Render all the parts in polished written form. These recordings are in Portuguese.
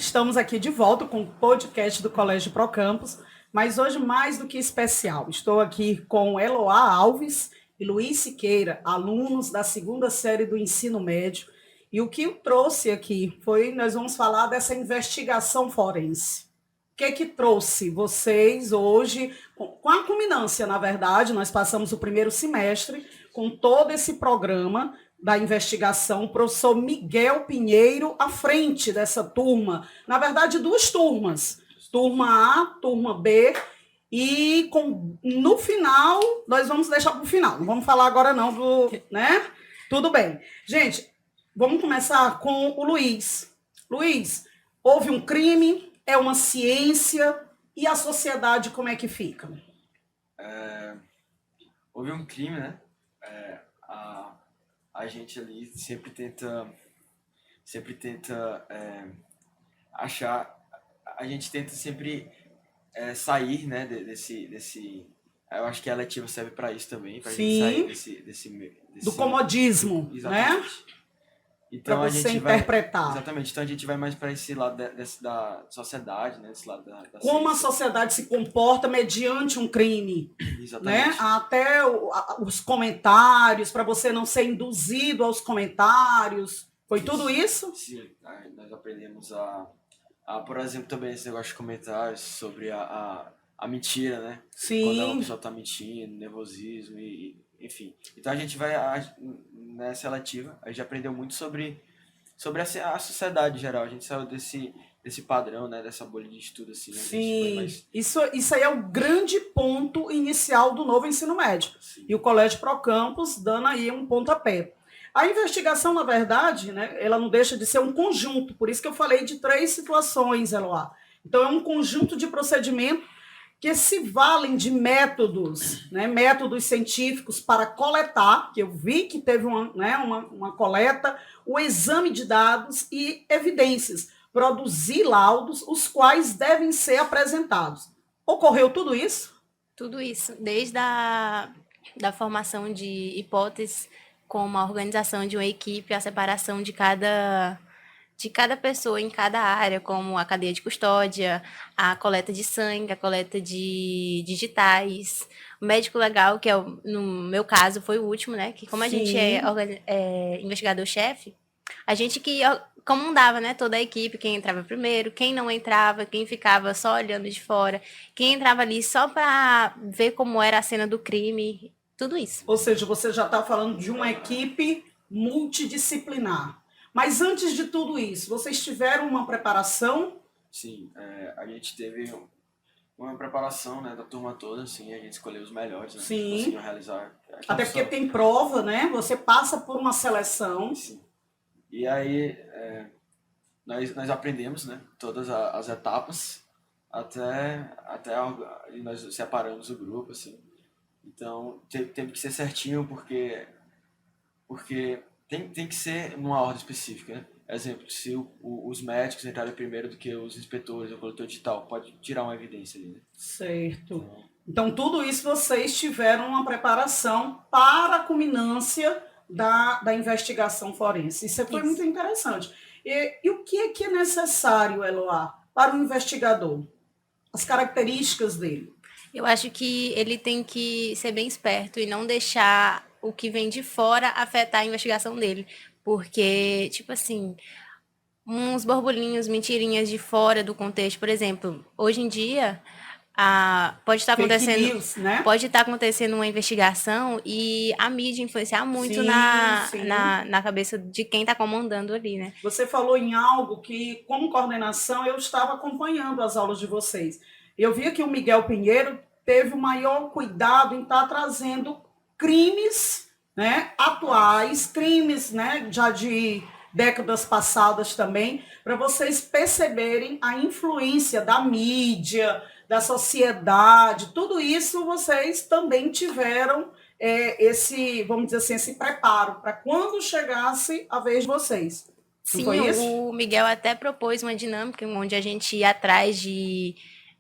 estamos aqui de volta com o podcast do Colégio Procampus, mas hoje mais do que especial. Estou aqui com Eloá Alves e Luiz Siqueira, alunos da segunda série do ensino médio. E o que eu trouxe aqui foi, nós vamos falar dessa investigação forense. O que trouxe vocês hoje, com a culminância, na verdade, nós passamos o primeiro semestre com todo esse programa da investigação, o professor Miguel Pinheiro à frente dessa turma. Na verdade, duas turmas, turma A, turma B, e no final, nós vamos deixar para o final, não vamos falar agora não, né? Tudo bem. Gente, vamos começar com o Luiz. Luiz, houve um crime, é uma ciência, e a sociedade como é que fica? Houve um crime, né? A gente ali sempre tenta achar, a gente tenta sempre sair, né, desse eu acho que a eletiva serve para isso também, para a gente sair desse do comodismo, exatamente, né? Então para você interpretar. Exatamente, então a gente vai mais para esse lado da sociedade, né? Esse lado da como ciência. A sociedade se comporta mediante um crime. Exatamente. Né? Até os comentários, para você não ser induzido aos comentários. Foi isso. Tudo isso? Sim, nós aprendemos por exemplo, também esse negócio de comentários sobre a mentira, né? Sim. Quando a pessoa está mentindo, nervosismo, enfim. Então a gente vai nessa seletiva, a gente aprendeu muito sobre a sociedade em geral. A gente saiu desse padrão, né? Dessa bolha de estudo, assim. Né? Sim, isso aí é o grande ponto inicial do novo ensino médio. Sim. E o Colégio Procampus dando aí um pontapé. A investigação, na verdade, né, ela não deixa de ser um conjunto, por isso que eu falei de 3 situações, Eloá. Então, é um conjunto de procedimentos que se valem de métodos, né, métodos científicos para coletar, que eu vi que teve uma coleta, o exame de dados e evidências, produzir laudos, os quais devem ser apresentados. Ocorreu tudo isso? Tudo isso, desde a formação de hipóteses, como a organização de uma equipe, a separação de cada pessoa em cada área, como a cadeia de custódia, a coleta de sangue, a coleta de digitais, o médico legal, que no meu caso foi o último, né? Que como a gente é investigador-chefe, a gente que comandava, né, toda a equipe, quem entrava primeiro, quem não entrava, quem ficava só olhando de fora, quem entrava ali só para ver como era a cena do crime, tudo isso. Ou seja, você já está falando de uma equipe multidisciplinar. Mas antes de tudo isso, vocês tiveram uma preparação? Sim, a gente teve uma preparação, né, da turma toda, assim, a gente escolheu os melhores, né? Sim. Conseguiu realizar. Até porque tem prova, né? Você passa por uma seleção. Sim. E aí nós aprendemos, né, todas as etapas até nós separamos o grupo, assim. Então teve que ser certinho porque tem que ser numa ordem específica, né? Exemplo, se os médicos entrarem primeiro do que os inspetores, o coletor digital, pode tirar uma evidência ali, né? Certo. Então tudo isso vocês tiveram uma preparação para a culminância da investigação forense. Isso foi muito interessante. E o que é necessário, Eloá, para o investigador? As características dele? Eu acho que ele tem que ser bem esperto e não deixar o que vem de fora afetar a investigação dele. Porque, tipo assim, uns borbulhinhos, mentirinhas de fora do contexto. Por exemplo, hoje em dia, pode estar acontecendo, news, né? pode estar acontecendo uma investigação e a mídia influenciar muito na cabeça de quem está comandando ali, né? Você falou em algo que, como coordenação, eu estava acompanhando as aulas de vocês. Eu via que o Miguel Pinheiro teve o maior cuidado em estar trazendo crimes, né, atuais, crimes, né, já de décadas passadas também, para vocês perceberem a influência da mídia, da sociedade, tudo isso vocês também tiveram vamos dizer assim, esse preparo para quando chegasse a vez de vocês. Sim, o Miguel até propôs uma dinâmica onde a gente ia atrás de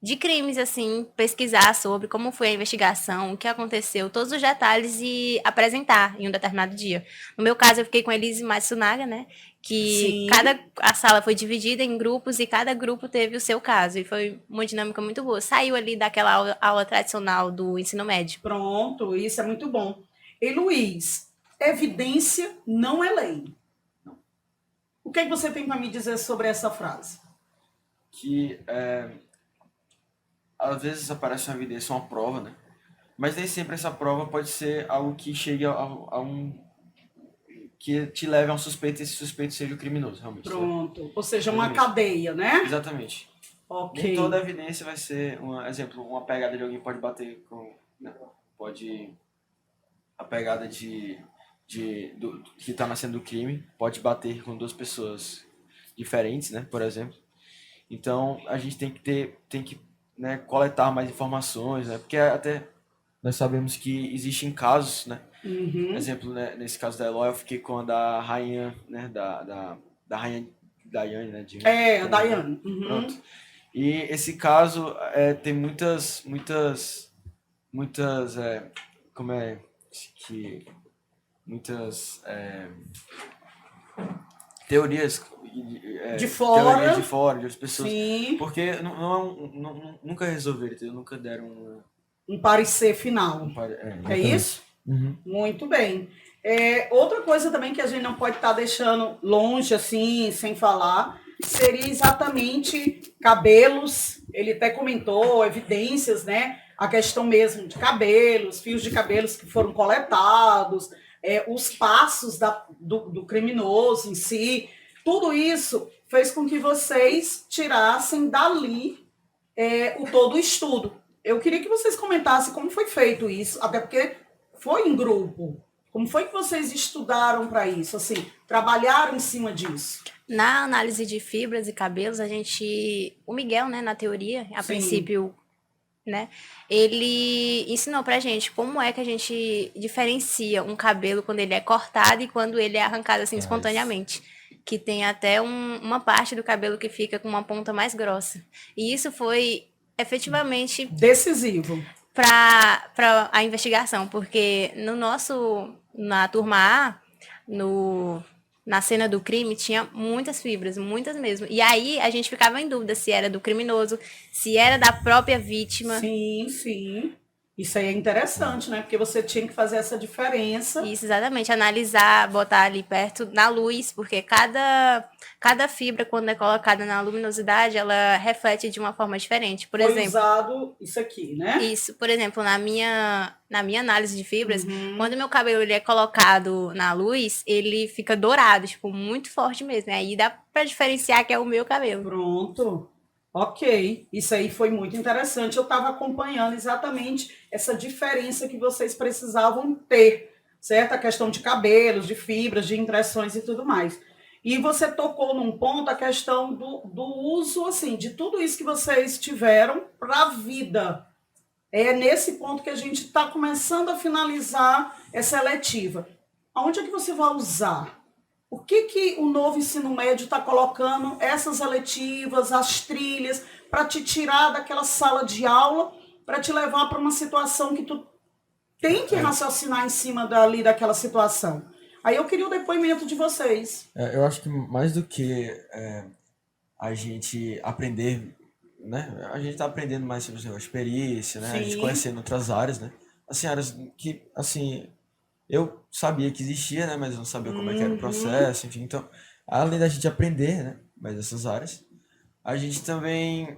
de crimes, assim, pesquisar sobre como foi a investigação, o que aconteceu, todos os detalhes e apresentar em um determinado dia. No meu caso, eu fiquei com a Elise Matsunaga, né? Que Sim. a sala foi dividida em grupos e cada grupo teve o seu caso. E foi uma dinâmica muito boa. Saiu ali daquela aula tradicional do ensino médio. Pronto, isso é muito bom. E Luiz, evidência não é lei. O que você tem para me dizer sobre essa frase? Que às vezes aparece uma evidência, uma prova, né? Mas nem sempre essa prova pode ser algo que chegue a um... que te leve a um suspeito e esse suspeito seja o criminoso, realmente. Pronto, ou seja, uma Exatamente. cadeia, né? Exatamente. Ok. Nem toda evidência vai ser, exemplo, uma pegada de alguém pode bater com... Né? Pode... A pegada que está nascendo do crime pode bater com duas pessoas diferentes, né? Por exemplo. Então, a gente tem que né, coletar mais informações, né? Porque até nós sabemos que existem casos, né? Uhum. Exemplo, né, nesse caso da Eloy, eu fiquei com a da rainha, né? Da rainha Daiane, né? A Daiane. Uhum. Pronto. E esse caso tem muitas como é que muitas teorias de fora, teorias de fora, de outras pessoas. Sim. Porque nunca resolveram, entendeu? Nunca deram um parecer final. É isso? Uhum. Muito bem. Outra coisa também que a gente não pode estar deixando longe, assim, sem falar, seria exatamente cabelos. Ele até comentou, evidências, né? A questão mesmo de cabelos, fios de cabelos que foram coletados, os passos do criminoso em si. Tudo isso fez com que vocês tirassem dali todo o estudo. Eu queria que vocês comentassem como foi feito isso, até porque foi em grupo. Como foi que vocês estudaram para isso? Assim, trabalharam em cima disso? Na análise de fibras e cabelos, o Miguel, né, na teoria, a princípio, né, ele ensinou pra gente como é que a gente diferencia um cabelo quando ele é cortado e quando ele é arrancado assim espontaneamente. Que tem até uma parte do cabelo que fica com uma ponta mais grossa. E isso foi efetivamente decisivo para a investigação, porque na turma A, na cena do crime, tinha muitas fibras, muitas mesmo. E aí a gente ficava em dúvida se era do criminoso, se era da própria vítima. Sim, sim. Isso aí é interessante, né? Porque você tinha que fazer essa diferença. Isso, exatamente. Analisar, botar ali perto na luz, porque cada fibra, quando é colocada na luminosidade, ela reflete de uma forma diferente. Por exemplo, usado isso aqui, né? Isso. Por exemplo, na minha análise de fibras, quando meu cabelo ele é colocado na luz, ele fica dourado, tipo, muito forte mesmo. Aí dá pra diferenciar que é o meu cabelo. Pronto. Ok, isso aí foi muito interessante. Eu estava acompanhando exatamente essa diferença que vocês precisavam ter, certo? A questão de cabelos, de fibras, de impressões e tudo mais. E você tocou num ponto a questão do uso, assim, de tudo isso que vocês tiveram para a vida. É nesse ponto que a gente está começando a finalizar essa eletiva. Aonde é que você vai usar? O que o novo ensino médio está colocando essas eletivas, as trilhas, para te tirar daquela sala de aula, para te levar para uma situação que tu tem que raciocinar em cima daquela situação? Aí eu queria o depoimento de vocês. Eu acho que mais do que a gente aprender, né? A gente está aprendendo mais sobre a experiência, né? Sim. A gente conhecendo outras áreas, né? Assim, áreas que, assim... Eu sabia que existia, né? Mas eu não sabia como é que era o processo, enfim. Então, além da gente aprender, né? Mais essas áreas, a gente também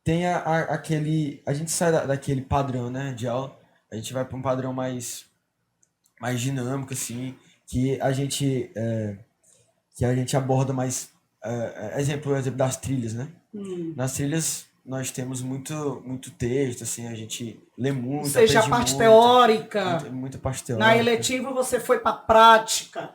tem aquele... A gente sai daquele padrão, né? De aula. A gente vai para um padrão mais dinâmico, assim. Que a gente aborda mais... exemplo das trilhas, né? Nas trilhas... Nós temos muito texto, assim, a gente lê muito, ou seja, a parte teórica. Muita parte teórica. Na eletiva você foi para a prática.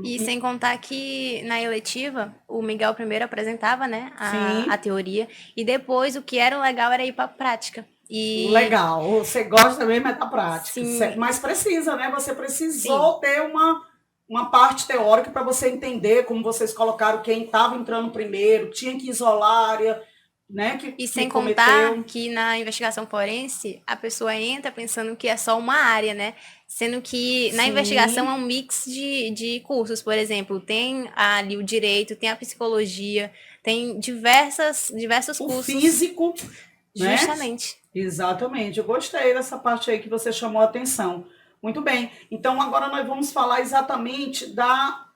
E sem contar que na eletiva, o Miguel primeiro apresentava, né, a teoria, e depois o que era legal era ir para a prática. Legal, você gosta mesmo da prática. Sim. Mas precisa, né? Você precisou ter uma parte teórica para você entender, como vocês colocaram, quem estava entrando primeiro, tinha que isolar a área, né, E sem que contar cometeu. que na investigação forense, a pessoa entra pensando que é só uma área, né? Sendo que na Sim. investigação é um mix de cursos, por exemplo, tem ali o direito, tem a psicologia, tem diversos O cursos. físico, né? Justamente. Exatamente. Eu gostei dessa parte aí que você chamou a atenção. Muito bem. Então, agora nós vamos falar exatamente da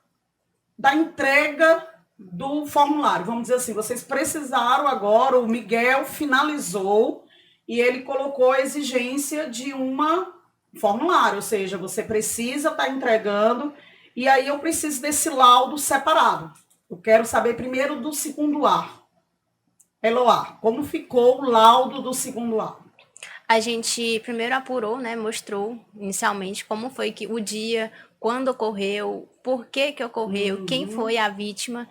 entrega do formulário. Vamos dizer assim, vocês precisaram agora, o Miguel finalizou e ele colocou a exigência de uma formulário, ou seja, você precisa estar entregando e aí eu preciso desse laudo separado. Eu quero saber primeiro do segundo A. Eloá, como ficou o laudo do segundo A? A gente primeiro apurou, né, mostrou inicialmente como foi que o dia, quando ocorreu, por que que ocorreu, quem foi a vítima.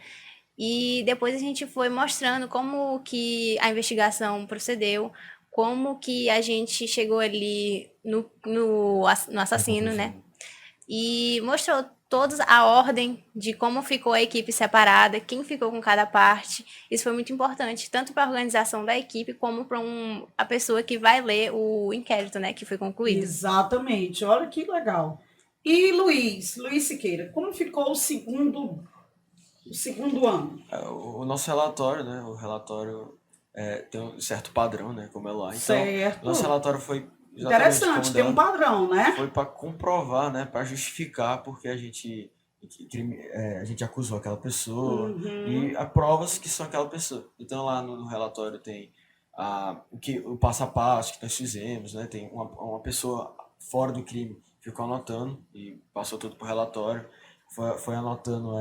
E depois a gente foi mostrando como que a investigação procedeu, como que a gente chegou ali no assassino, né? E mostrou toda a ordem de como ficou a equipe separada, quem ficou com cada parte. Isso foi muito importante, tanto para a organização da equipe, como para a pessoa que vai ler o inquérito, né, que foi concluído. Exatamente, olha que legal. E Luiz Siqueira, como ficou o segundo ano? O nosso relatório, né? O relatório tem um certo padrão, né? Como é lá. Então, Certo. nosso relatório foi exatamente Interessante, como tem um dela. padrão, né? Foi para comprovar, né? Para justificar porque a gente acusou aquela pessoa e há provas que são aquela pessoa. Então lá no relatório tem o passo a passo que nós fizemos, né? Tem uma pessoa fora do crime ficou anotando e passou tudo pro relatório, foi anotando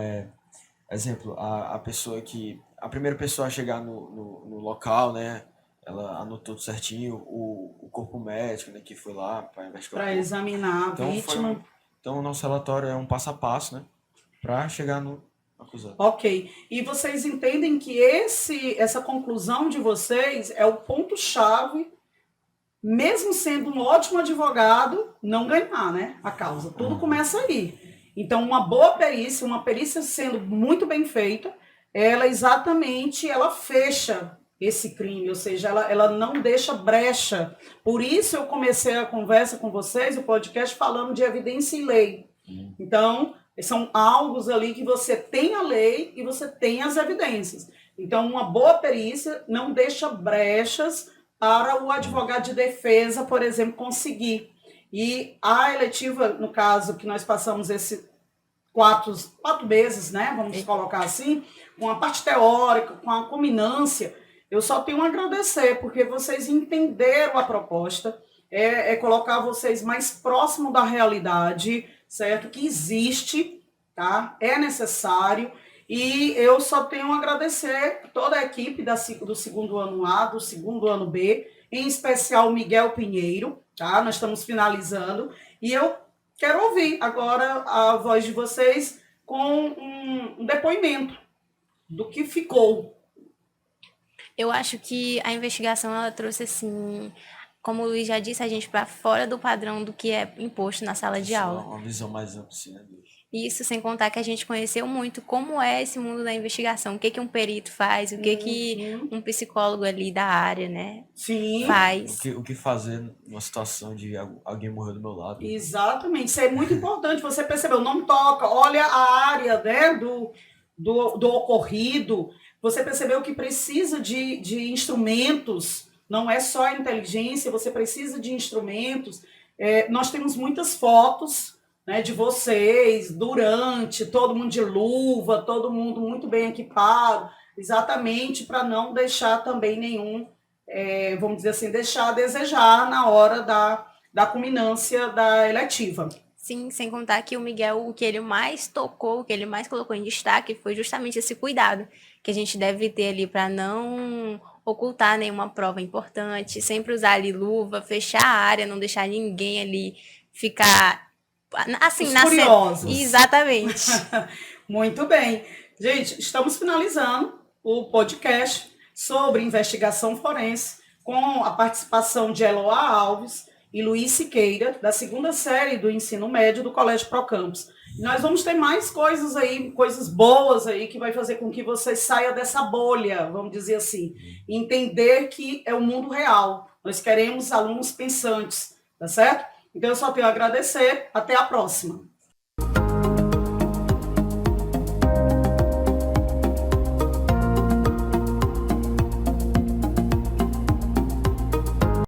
exemplo, a pessoa a primeira pessoa a chegar no local, né? Ela anotou tudo certinho, o corpo médico, né, que foi lá para investigar Para examinar a vítima. Então o nosso relatório é um passo a passo, né? Para chegar no acusado. Ok. E vocês entendem que essa conclusão de vocês é o ponto-chave, mesmo sendo um ótimo advogado, não ganhar, né? A causa. Tudo começa aí. Então, uma boa perícia, uma perícia sendo muito bem feita, ela fecha esse crime, ou seja, ela não deixa brecha. Por isso eu comecei a conversa com vocês, o podcast, falando de evidência e lei. Então, são algos ali que você tem a lei e você tem as evidências. Então, uma boa perícia não deixa brechas para o advogado de defesa, por exemplo, conseguir. E a eletiva, no caso, que nós passamos esses 4 meses, né, vamos colocar assim, com a parte teórica, com a culminância, eu só tenho a agradecer, porque vocês entenderam a proposta, colocar vocês mais próximo da realidade, certo? Que existe, tá? É necessário, e eu só tenho a agradecer toda a equipe do segundo ano A, do segundo ano B, em especial o Miguel Pinheiro, tá? Nós estamos finalizando, e eu quero ouvir agora a voz de vocês com um depoimento do que ficou. Eu acho que a investigação ela trouxe assim, como o Luiz já disse, a gente para fora do padrão do que é imposto na sala de aula. Uma visão mais ampla, assim, né? Isso sem contar que a gente conheceu muito como é esse mundo da investigação, o que que um perito faz, o que que um psicólogo ali da área, né, faz. O que fazer numa situação de alguém morrer do meu lado. Exatamente, isso é muito importante, você percebeu, não toca, olha a área, né, do ocorrido, você percebeu que precisa de instrumentos, não é só a inteligência, você precisa de instrumentos. Nós temos muitas fotos, né, de vocês, durante, todo mundo de luva, todo mundo muito bem equipado, exatamente para não deixar também nenhum, vamos dizer assim, deixar a desejar na hora da culminância da eletiva. Sim, sem contar que o Miguel, o que ele mais tocou, o que ele mais colocou em destaque foi justamente esse cuidado que a gente deve ter ali para não ocultar nenhuma prova importante, sempre usar ali luva, fechar a área, não deixar ninguém ali ficar assim, os curiosos. Exatamente. Muito bem. Gente, estamos finalizando o podcast sobre investigação forense com a participação de Eloá Alves e Luiz Siqueira, da segunda série do ensino médio do Colégio Procampus. Nós vamos ter mais coisas aí, coisas boas aí, que vai fazer com que você saia dessa bolha, vamos dizer assim. Entender que é o mundo real. Nós queremos alunos pensantes, tá certo? Então, eu só tenho a agradecer. Até a próxima.